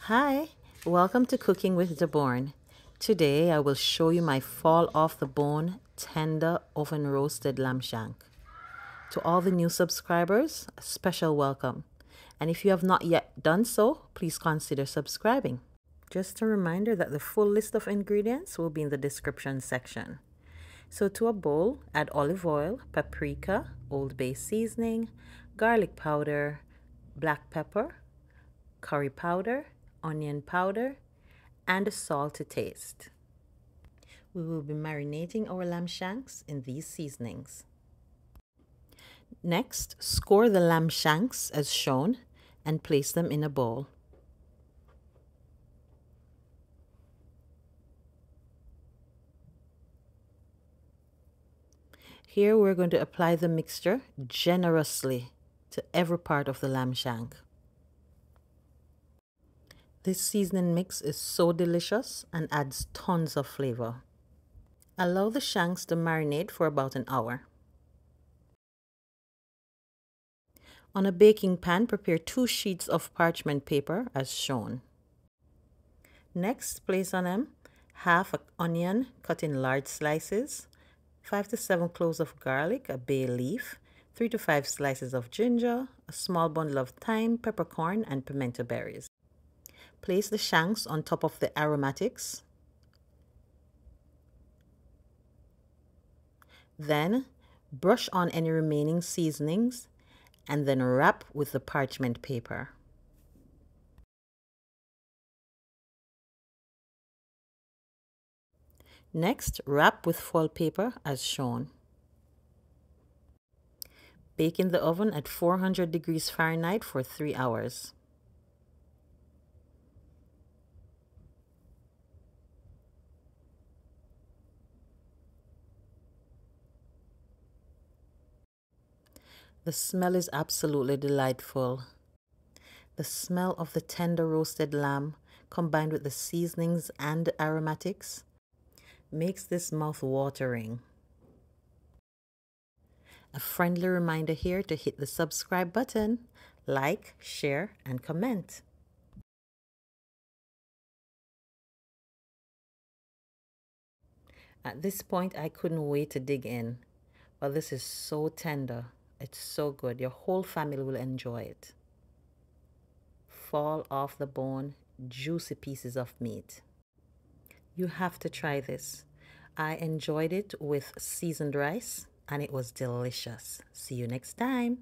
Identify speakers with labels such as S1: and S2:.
S1: Hi, welcome to Cooking with Deborn. Today I will show you my fall off the bone, tender oven roasted lamb shank. To all the new subscribers, a special welcome. And if you have not yet done so, please consider subscribing. Just a reminder that the full list of ingredients will be in the description section. So to a bowl, add olive oil, paprika, Old Bay seasoning, garlic powder, black pepper, curry powder, onion powder, and salt to taste. We will be marinating our lamb shanks in these seasonings. Next, score the lamb shanks as shown and place them in a bowl. Here we're going to apply the mixture generously to every part of the lamb shank. This seasoning mix is so delicious and adds tons of flavor. Allow the shanks to marinate for about an hour. On a baking pan, prepare 2 sheets of parchment paper as shown. Next, place on them half an onion cut in large slices, 5 to 7 cloves of garlic, a bay leaf, 3 to 5 slices of ginger, a small bundle of thyme, peppercorn, and pimento berries. Place the shanks on top of the aromatics. Then brush on any remaining seasonings and then wrap with the parchment paper. Next, wrap with foil paper as shown. Bake in the oven at 400 degrees Fahrenheit for 3 hours. The smell is absolutely delightful. The smell of the tender roasted lamb combined with the seasonings and aromatics makes this mouth-watering. A friendly reminder here to hit the subscribe button, like, share, and comment. At this point, I couldn't wait to dig in. Well, this is so tender. It's so good. Your whole family will enjoy it. Fall off the bone, juicy pieces of meat. You have to try this. I enjoyed it with seasoned rice and it was delicious. See you next time.